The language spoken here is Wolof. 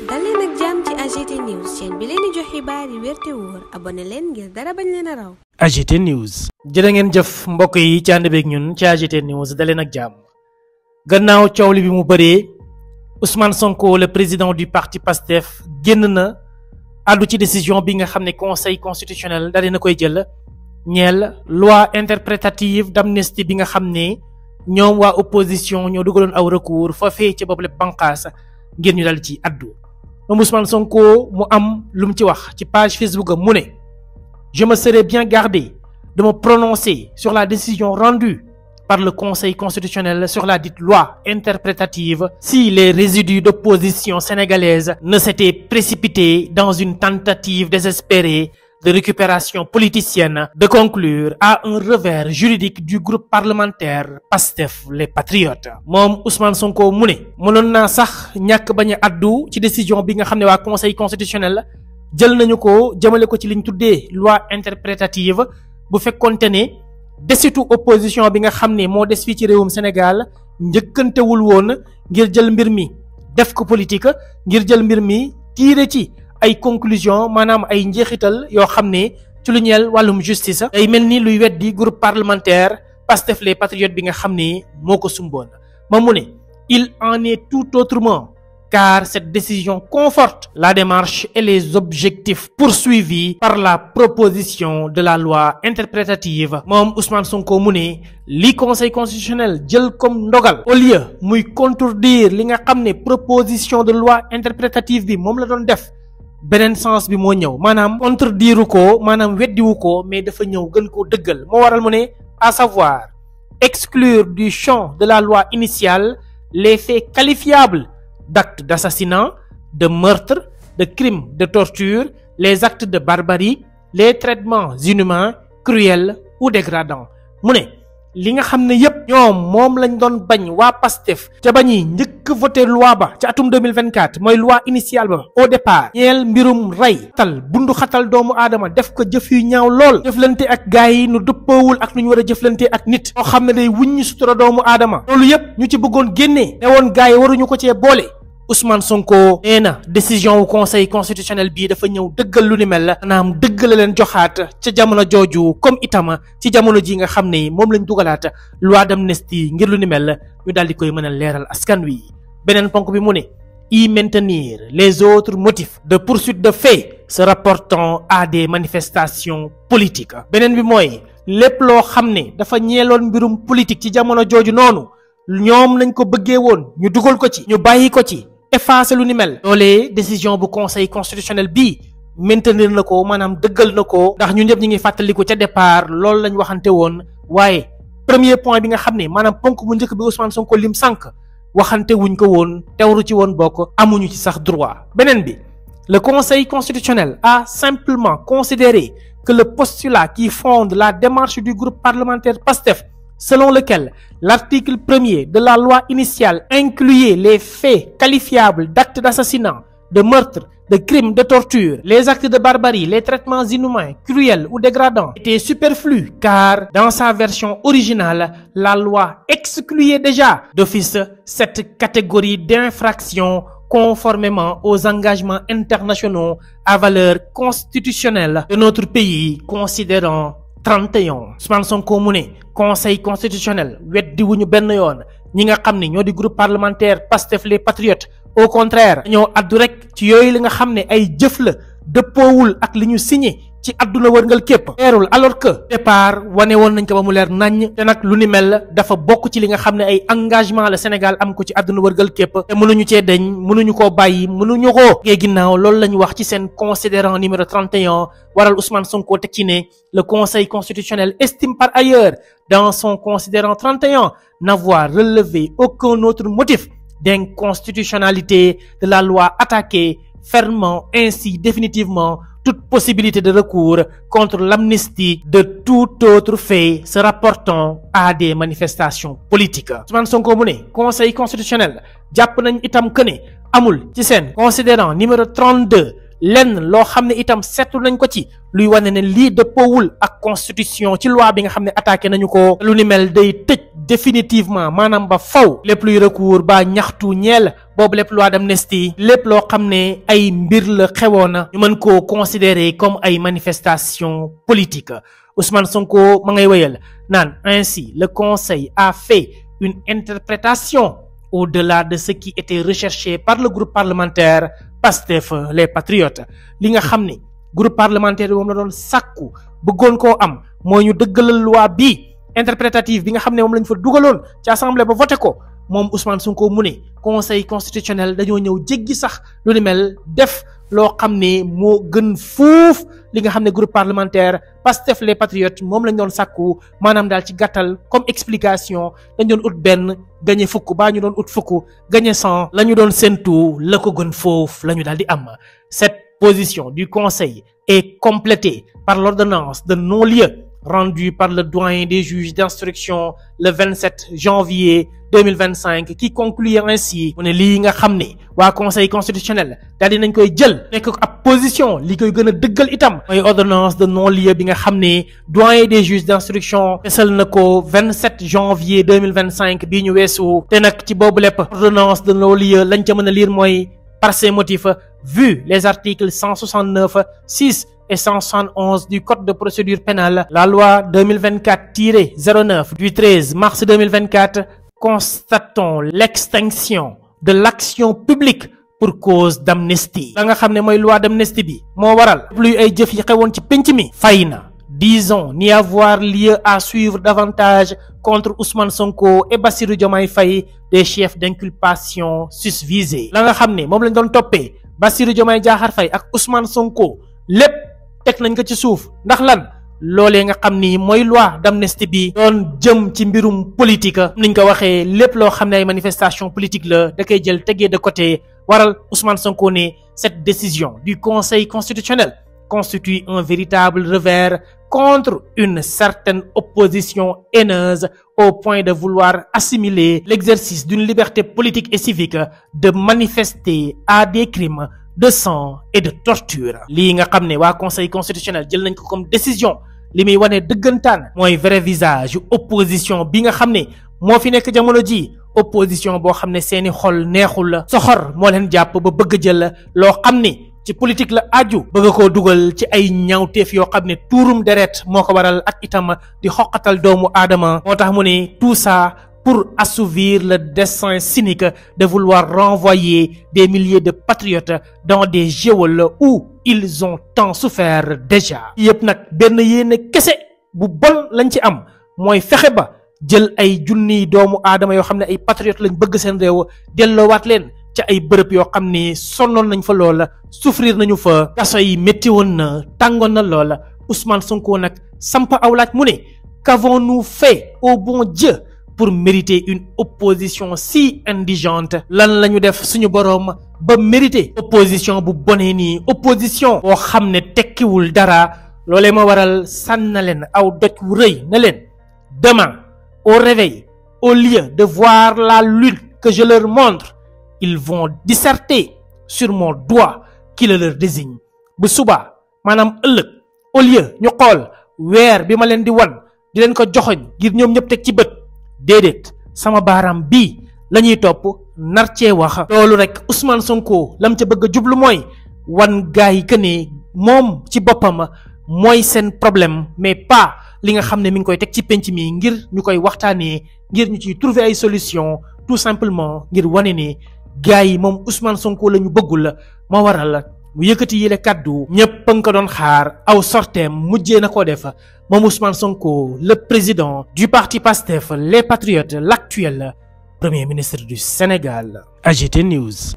dal leen ak jàmm ci AGT News chaîne bi leen di jox xibaar yi wér te wóor abonné leen ngir dara bañ leen a raw. AGT News. jërë ngeen jëf mbokk yi ci ànd beeg ñun ci AGT News dal leen ak jàmm. gannaaw coow li bi mu bëree Ousmane Sonko le président du parti PASTEF génn na àddu ci décision bi nga xam ne conseil constitutionnel daal dina koy jël ñeel loi interprétative d'amnistie bi nga xam ne ñoom waa opposition ñoo dugaloon aw recours foofee ci boobu lépp banqaas ngir ñu dal ci àddu. moom Ousmane Sonko mu am lu mu ci wax ci page Facebook am mu ne je me serais bien gardé de me prononcer sur la décision rendue par le Conseil constitutionnel sur la dite loi interprétative si les résidus d'opposition sénégalaise ne s'étaient précipités dans une tentative désespérée de récupération politicienne de conclure à un revers juridique du groupe parlementaire PASTEF les Patriotes. moom Ousmane Sonko mu ne mënoon naa sax ñàkk bañ a addu ci décision bi nga xam ne waa Conseil constitutionnel jël nañu ko jëmale ko ci liñ tuddee loi interprétative bu fekkonte ne desitu opposition bi nga xam ne moo des fii ci réewum Sénégal njëkkantewul woon ngir jël mbir mi def ko politique ngir jël mbir mi tiire ci ay conclusion maanaam ay njeexital yoo xam ne ci lu ñeel wàllum justice day mel ni luy weddi groupe parlementaire PASTEF les Patriotes bi nga xam ne moo ko sumboon moom mu ne il en est tout autrement car cette décision conforte la démarche et les objectifs poursuivis par la proposition de la loi interprétative. moom Ousmane Sonko mu ne li conseil constitutionnel jël comme ndogal au lieu muy contredire li nga xam ne proposition de loi interprétative bi moom la doon def beneen sens bi moo ñëw maanaam contredire ko maanaam weddiwu ko mais dafa ñëw gën koo dëggal moo waral mu ne à savoir exclure du champ de la loi initiale les faits qualifiables d'actes d'assassinat, de meurtre, de crimes de torture, les actes de barbarie, les traitements inhumains, cruels ou dégradants. mu ne li nga xam ne yépp ñoom moom lañ doon bañ waa PASTEF te bañi njëkk voté loi ba ci atum 2024 mooy loi initiale ba au départ ñeel mbirum rey tal bundu xatal doomu aadama def ko jëf yu ñaaw lool jëflante ak gaay yi nu dëppoowul ak nu ñu war a jëflante ak nit moo xam ne day wuññi sutura doomu aadama loolu yépp ñu ci bëggoon génnee ne woon gaay yi waruñu ko cee boole. Ousmane Sonko nee na décision wu conseil constitutionnel bii dafa ñëw dëggal lu ni mel la maanaam dëgg la leen joxaat ca jamono jooju comme itama ci jamono ji nga xam ne moom lañ dugalaat loi d'amnistie ngir lu ni mel ñu daal di koy mën a leeral askan wi. beneen ponk bi mu ne y maintenir les autres motifs de poursuite de faits se rapportant à des manifestations politiques. beneen bi mooy lépp loo xam ne dafa ñeeloon mbirum politique ci jamono jooju noonu ñoom nañ ko bëggee woon ñu dugal ko ci ñu bàyyi ko ci effacer lu ni mel. loolee décision bu conseil constitutionnel bii maintenir na ko maanaam dëggal na ko ndax ñun ñëpp ñu ngi fàttaliku ca départ loolu lañ waxante woon waaye premier point bi nga xam ne maanaam ponk bu njëkk bi Ousmane Sonko lim sànq waxante wuñ ko woon teewru ci woon bokk amuñu ci sax droit. beneen bi le conseil constitutionnel a simplement considéré que le postulat qui fonde la démarche du groupe parlementaire PASTEF selon lequel l'article 1er de la loi initiale incluait les faits qualifiables d'actes d'assassinat, de meurtre, de crimes de torture, les actes de barbarie, les traitements inhumains, cruels ou dégradants était superflu car dans sa version originale, la loi excluait déjà d'office cette catégorie d'infraction conformément aux engagements internationaux à valeur constitutionnelle de notre pays considérant 31. Ousmane Sonko mu ne conseil constitutionnel weddi wuñu benn yoon ñi nga xam ne ñoo di groupe parlementaire PASTEF les Patriotes au contraire ñoo addu rek ci yooyu li nga xam ne ay jëf la dëppoowul ak li ñu signé ci àdduna wërngal képp leerul alors que départ wane woon nañ ko ba mu leer naññ te nag lu ni mel dafa bokk ci li nga xam ne ay engagement la Sénégal am ko ci àdduna wërngal képp te mënuñu cee deñ mënuñu koo bàyyi mënuñu koo gee ginnaaw loolu lañu wax ci seen considérant numéro 31 waral Ousmane Sonko teg ci ne le conseil constitutionnel estime par ailleurs dans son considérant 31 n'avoir relevé aucun autre motif d'inconstitutionnalité de la loi attaquée fermant ainsi définitivement toute possibilité de recours contre l'amnistie de tout autre fait se rapportant à des manifestations politiques. Ousmane Sonko mu ne conseil constitutionnel jàpp nañ itam que ne amul ci seen considérant numéro 32 lenn loo xam ne itam seetlu nañ ko ci luy wane ne lii dëppoowul ak constitution ci loi bi nga xam ne attaqué nañu ko lu ni mel day tëj définitivement maanaam ba faw lépp luy recours ba ñaxtu ñeel boobu lépp loi d'amnistie lépp loo xam ne ay mbir la xewoona ñu mën koo considérer comme ay manifestations politiques Ousmane Sonko ma ngay wéyal naan ainsi le conseil a fait une interprétation au-delà de ce qui était recherché par le groupe parlementaire Pastef les Patriotes li nga xam ne groupe parlementaire bi moom la doon sàkku bëggoon koo am mooy ñu dëggalal loi bi interprétative bi nga xam ne moom lañ fa dugaloon ci assemblée ba voté ko moom Ousmane Sonko mu ne conseil constitutionnel dañoo ñëw jéggi sax lu ni mel def loo xam ne moo gën fuuf li nga xam ne groupe parlementaire Pastef les Patriotes moom lañ doon sàkku maanaam daal ci gàttal comme explication dañ doon ut benn gagné fukk baa ñu doon ut fukk gagné 100 la ñu doon séntu la ko gën foofu la ñu daal di am. Cette position du conseil est complétée par l'ordonnance de non-lieu rendue par le doyen des juges d'instruction le 27 janvier 2025 qui concluait ainsi mu ne lii nga xam ne waa conseil constitutionnel daal di nañ koy jël nekk ab position li koy gën a dëggal itam mooy ordonnance de non-lieu bi nga xam ne doyen des juges d'instruction fesal na ko 27 janvier 2025 bii ñu weesu te nag ci boobu lépp ordonnance de non-lieu lañ ca mën a lire mooy par ces motifs vu les articles 169 6 et 171 du Code de procédure pénale, la loi 2024-09 du 13 mars 2024, constatons l'extinction de l'action publique pour cause d'amnistie. La nga xam ne mooy loi d'amnistie bi moo waral luy ay jëf yi xewoon ci penc mi fay na. Disons n'y avoir lieu à suivre davantage contre Ousmane Sonko et Bassirou Diomaye Faye des chefs d'inculpation susvisés. La nga xam ne moom lañ doon toppee Bassirou Diomaye Diakhar Faye ak Ousmane Sonko lépp teg nañ ko ci suuf ndax lan loolee nga xam ni mooy loi d'amnistie bi doon jëm ci mbirum politique niñ ko waxee lépp loo xam ne ay manifestation politique la da koy jël tegee de côté waral Ousmane Sonko ne cette décision du Conseil constitutionnel constitue un véritable revers contre une certaine opposition haineuse au point de vouloir assimiler l'exercice d'une liberté politique et civique de manifester à des crimes de sang et de torture. lii nga xam ne waa conseil constitutionnel jël nañ ko comme décision li muy wane dëggantaan mooy vrai visage opposition bi nga xam ne moo fi nekk jamono ji opposition boo xam ne seeni xol neexul la soxor moo leen jàpp ba bëgg jël loo xam ne ci politique la aju bëgg koo dugal ci ay ñaawteef yoo xam ne tuurum deret moo ko waral ak itam di xoqatal doomu aadama moo tax mu ne tout ça pour assouvir le dessein cynique de vouloir renvoyer des milliers de patriotes dans des geôles où ils ont tant souffert déjà. yëpp nag benn yéene kese bu bon lañ ci am mooy fexe ba jël ay junniy doomu aadama yoo xam ne ay patriotes lañ bëgg seen réew delloowaat leen ci ay bërëb yoo xam ne sonnoon nañ fa loola souffrir nañu fa kaso yi métti woon na tàngoon na loola Ousmane Sonko nag samp aw laaj mu ne qu'avons-nous fait au bon Dieu pour mériter une opposition si indigente lan la ñu def suñu boroom ba mériter opposition bu bonee nii opposition boo xam ne tekkiwul dara loolee ma waral sànn na leen aw doj wu rëy na leen demain au réveil au lieu de voir la lune que je leur montre ils vont disserter sur mon doigt qui le leur désigne bu subaa maanaam ëllëg au lieu ñu xool weer bi ma leen di wan di leen ko joxoñ ngir ñoom ñëpp teg ci bët déedéet sama baaraam bii la ñuy topp nar cee wax loolu rek Ousmane Sonko lam ca bëgg a jublu mooy wan gaa yi que ne moom ci boppam mooy seen problème mais pas li nga xam ne mi ngi koy teg ci penc mi ngir ñu koy waxtaanee ngir ñu ciy trouver ay solution tout simplement ngir wane ne gaa yi moom Ousmane Sonko la ñu bëggul moo waral mu yëkkati yile kàddu ñëpp a nga ko doon xaar aw sorteem mujjee na koo def moom Ousmane Sonko le président du parti Pastef les Patriotes l'actuel premier ministre du Sénégal. AGT News.